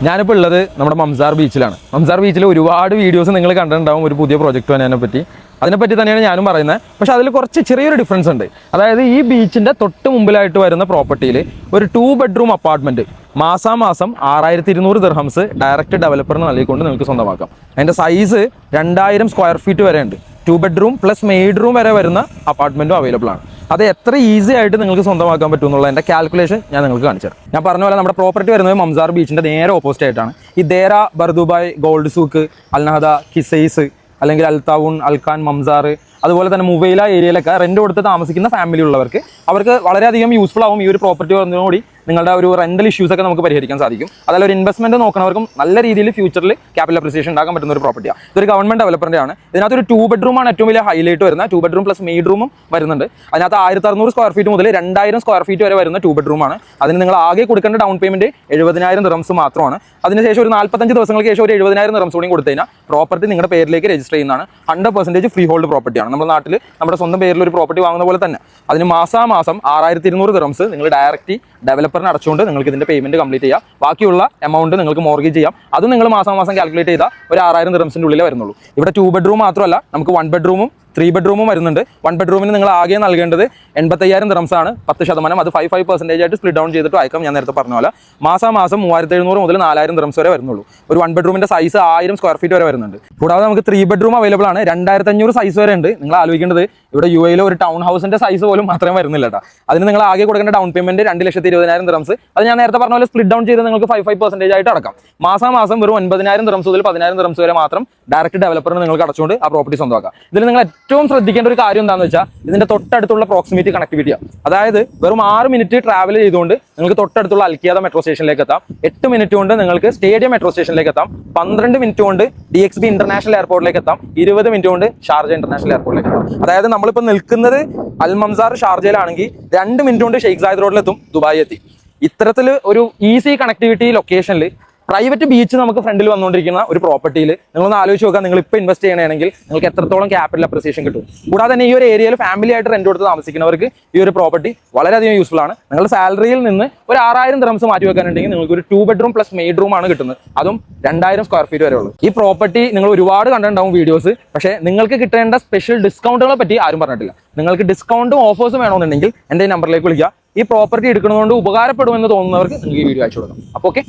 ഞാനിപ്പോൾ ഉള്ളത് നമ്മുടെ മംസാർ ബീച്ചിലാണ്. മംസാർ ബീച്ചിൽ ഒരുപാട് വീഡിയോസ് നിങ്ങൾ കണ്ടിട്ടുണ്ടാവും ഒരു പുതിയ പ്രോജക്റ്റ് വന്നതിനെപ്പറ്റി. അതിനെപ്പറ്റി തന്നെയാണ് ഞാനും പറയുന്നത്. പക്ഷേ അതിൽ കുറച്ച് ചെറിയൊരു ഡിഫറൻസ് ഉണ്ട്. അതായത് ഈ ബീച്ചിൻ്റെ തൊട്ട് മുമ്പിലായിട്ട് വരുന്ന പ്രോപ്പർട്ടിയിൽ ഒരു 2 ബെഡ്റൂം അപ്പാർട്ട്മെൻറ്റ് മാസാമാസം 6200 ദിർഹംസ് ഡയറക്റ്റ് ഡെവലപ്പറിന് നൽകിക്കൊണ്ട് നിങ്ങൾക്ക് സ്വന്തമാക്കാം. അതിൻ്റെ സൈസ് 2000 സ്ക്വയർ ഫീറ്റ് വരെ ഉണ്ട്. 2 ബെഡ്റൂം പ്ലസ് മെയ്ഡ് റൂം വരെ വരുന്ന അപ്പാർട്ട്മെൻറ്റും അവൈലബിൾ ആണ്. അത് എത്ര ഈസി ആയിട്ട് നിങ്ങൾക്ക് സ്വന്തമാക്കാൻ പറ്റും എന്നുള്ള എൻ്റെ കാൽക്കുലേഷൻ ഞാൻ നിങ്ങൾക്ക് കാണിച്ചു തരാം. ഞാൻ പറഞ്ഞ പോലെ നമ്മുടെ പ്രോപ്പർട്ടി വരുന്നത് മംസാർ ബീച്ചിൻ്റെ നേരെ ഓപ്പോസിറ്റ് ആയിട്ടാണ്. ഈ ദേര, ബർദുബായ്, ഗോൾഡ് സൂക്ക്, അൽനഹദ, കിസൈസ് അല്ലെങ്കിൽ അൽത്താവുൺ, അൽഖാൻ, മംസാർ, അതുപോലെ തന്നെ മുവൈല ഏരിയയിലൊക്കെ റെന്റ് കൊടുത്ത് താമസിക്കുന്ന ഫാമിലി ഉള്ളവർക്ക് അവർക്ക് വളരെയധികം യൂസ്ഫുൾ ആവും. ഈ ഒരു പ്രോപ്പർട്ടി വരുന്നതോടുകൂടി നിങ്ങളുടെ ഒരു റെന്റൽ ഇഷ്യൂസ് ഒക്കെ നമുക്ക് പരിഹരിക്കാൻ സാധിക്കും. അതല്ല ഒരു ഇൻവെസ്റ്റ്മെന്റ് നോക്കുന്നവർക്കും നല്ല രീതിയിൽ ഫ്യൂച്ചറിൽ ക്യാപിറ്റൽ അപ്രിസിയേഷൻ ഉണ്ടാക്കാൻ പറ്റുന്ന ഒരു പ്രോപ്പർട്ടിയാണ്. ഇതൊരു ഗവൺമെന്റ് ഡെവലപ്പറിന്റെ ആണ്. ഇതിനകത്ത് ഒരു 2 ബെഡ്റൂം ആണ് ഏറ്റവും വലിയ ഹൈലൈറ്റ് വരുന്നത്. 2 ബെഡ്റൂം പ്ലസ് മെയ്ഡ് റൂമും വരുന്നുണ്ട്. അതിനകത്ത് 1600 സ്ക്വയർ ഫീറ്റ് മുതൽ 2000 സ്ക്വയർ ഫീറ്റ് വരെ വരുന്ന 2 ബെഡ്റൂം ആണ്. അതിന് നിങ്ങൾ ആകെ കൊടുക്കേണ്ട ഡൗൺ പേയ്മെന്റ് 70,000 ദിർഹംസ് മാത്രമാണ്. അതിനുശേഷം ഒരു 45 ദിവസങ്ങൾക്ക് ശേഷം ഒരു 70,000 ദിർഹംസ് കൂടി കൊടുത്തു കഴിഞ്ഞാൽ പ്രോപ്പർട്ടി നിങ്ങളുടെ പേരിലേക്ക് രജിസ്റ്റർ ചെയ്യുന്നതാണ്. 100% ഫ്രീ ഹോൾഡ് പ്രോപ്പർട്ടിയാണ്. നമ്മുടെ നാട്ടിൽ നമ്മുടെ സ്വന്തം പേരിൽ ഒരു പ്രോപ്പർട്ടി വാങ്ങുന്ന പോലെ തന്നെ അതിന് മാസാമാസം 6200 ദിർഹംസ് നിങ്ങൾ ഡയറക്റ്റ് ഡെവലപ്പറിന് അടച്ചുകൊണ്ട് നിങ്ങൾക്ക് ഇതിന്റെ പേയ്മെന്റ് കംപ്ലീറ്റ് ചെയ്യാം. ബാക്കിയുള്ള എമൗണ്ട് നിങ്ങൾക്ക് മോർഗേജ് ചെയ്യാം. അത് നിങ്ങൾ മാസം കാൽക്കുലേറ്റ് ചെയ്താൽ ഒരു 6000 ദിർഹംസിന്റെ ഉള്ളിലേ വരുന്നുള്ളൂ. ഇവിടെ 2 ബെഡ്റൂം മാത്രമല്ല, നമുക്ക് 1 ബെഡ്റൂമും 3 ബെഡ്റൂമും വരുന്നുണ്ട്. 1 ബെഡ്റൂമിന് നിങ്ങൾ ആകെ നൽകേണ്ടത് 85,000 ദിർഹംസ് ആണ്. 10%. അത് 5% ആയിട്ട് സ്പ്ലിറ്റ് ഡൗൺ ചെയ്തിട്ട് അയക്കാം. ഞാൻ നേരത്തെ പറഞ്ഞ പോലെ മാസം 3700 മുതൽ 4000 ദിർഹംസ് വരെ വരുന്നുള്ളൂ. ഒരു 1 ബെഡ്റൂമിന്റെ സൈസ് 1000 സ്ക്വയർ ഫീറ്റ് വരെ വരുന്നുണ്ട്. കൂടാതെ നമുക്ക് 3 ബെഡ്റൂം അവൈലബിൾ ആണ്. 2500 സൈസ് വരെ ഉണ്ട്. നിങ്ങൾ ആലോചിക്കേണ്ടത് ഇവിടെ UAE ഒരു ടൗൺ ഹൗസിന്റെ സൈസ് പോലും മാത്രമേ വരുന്നില്ല കേട്ടോ. അതിന് നിങ്ങൾ ആകെ കൊടുക്കേണ്ട ഡൗൺ പേയ്മെന്റ് 2,20,000 ദിർഹംസ്. അത് ഞാൻ നേരത്തെ പറഞ്ഞ പോലെ സ്പ്ലിറ്റ് ഡൗൺ ചെയ്ത് നിങ്ങൾക്ക് 5% ആയിട്ട് അടക്കാം. മാസം വെറും 9,000 ദിർഹംസ് മുതൽ 10,000 ദിർഹംസ് വരെ മാത്രം ഡയറക്റ്റ് ഡെവലപ്പറിന് നിങ്ങൾക്ക് അടച്ചുകൊണ്ട് ആ പ്രോപ്പർട്ടി സ്വന്തമാക്കാം. ഇതിൽ നിങ്ങൾ ഏറ്റവും ശ്രദ്ധിക്കേണ്ട ഒരു കാര്യം എന്താണെന്ന് വെച്ചാൽ ഇതിന്റെ തൊട്ടടുത്തുള്ള പ്രോക്സിമിറ്റി കണക്ടിവിറ്റിയാണ്. അതായത് വെറും 6 മിനിറ്റ് ട്രാവൽ ചെയ്തുകൊണ്ട് നിങ്ങൾക്ക് തൊട്ടടുത്തുള്ള അൽക്കിയാദ മെട്രോ സ്റ്റേഷനിലേക്ക് എത്താം. 8 മിനിറ്റ് കൊണ്ട് നിങ്ങൾക്ക് സ്റ്റേഡിയം മെട്രോ സ്റ്റേഷനിലേക്ക് എത്താം. 12 മിനിറ്റ് കൊണ്ട് DXB ഇന്റർനാഷണൽ എയർപോർട്ടിലേക്ക് എത്താം. 20 മിനിറ്റ് കൊണ്ട് ഷാർജ ഇന്റർനാഷണൽ എയർപോർട്ടിലേക്ക് എത്താം. അതായത് നമ്മളിപ്പോൾ നിൽക്കുന്നത് അൽ മംസാർ ഷാർജയിലാണെങ്കിൽ 2 മിനിറ്റ് കൊണ്ട് ഷെയ്ഖ് സായിദ് റോഡിലെത്തും, ദുബായ് എത്തി. ഇത്തരത്തിൽ ഒരു ഈസി കണക്ടിവിറ്റി ലൊക്കേഷനിൽ പ്രൈവറ്റ് ബീച്ച് നമുക്ക് ഫ്രണ്ടിൽ വന്നുകൊണ്ടിരിക്കുന്ന ഒരു പ്രോപ്പർട്ടിയിൽ നിങ്ങളൊന്ന് ആലോചിച്ച് നോക്കുക. നിങ്ങൾ ഇപ്പോൾ ഇൻവെസ്റ്റ് ചെയ്യണമെങ്കിൽ നിങ്ങൾക്ക് എത്രത്തോളം ക്യാപിറ്റൽ അപ്രിസിയേഷൻ കിട്ടും. കൂടാതെ തന്നെ ഈ ഒരു ഏരിയയിൽ ഫാമിലി ആയിട്ട് റെന്റ് കൊടുത്ത് താമസിക്കുന്നവർക്ക് ഈ ഒരു പ്രോപ്പർട്ടി വളരെയധികം യൂസ്ഫുൾ ആണ്. നിങ്ങളുടെ സാലറിയിൽ നിന്ന് ഒരു 6000 ദിർഹംസ് മാറ്റി വെക്കാനുണ്ടെങ്കിൽ നിങ്ങൾക്ക് ഒരു 2 ബെഡ്റൂം പ്ലസ് മെയ്ഡ് റൂം ആണ് കിട്ടുന്നത്. അതും 2000 സ്ക്വയർ ഫീറ്റ് വരെ ഉള്ളൂ. ഈ പ്രോപ്പർട്ടി നിങ്ങൾ ഒരുപാട് കണ്ടിട്ടുണ്ടാവും വീഡിയോസ്. പക്ഷേ നിങ്ങൾക്ക് കിട്ടേണ്ട സ്പെഷ്യൽ ഡിസ്കൗണ്ടുകളെ പറ്റി ആരും പറഞ്ഞിട്ടില്ല. നിങ്ങൾക്ക് ഡിസ്കൗണ്ടും ഓഫേഴ്സും വേണമെന്നുണ്ടെങ്കിൽ എൻ്റെ ഈ നമ്പറിലേക്ക് വിളിക്കുക. ഈ പ്രോപ്പർട്ടി എടുക്കുന്നതുകൊണ്ട് ഉപകാരപ്പെടുമെന്ന് തോന്നുന്നവർക്ക് നിങ്ങൾക്ക് ഈ വീഡിയോ അയച്ചു കൊടുക്കാം. അപ്പോൾ ഓക്കെ.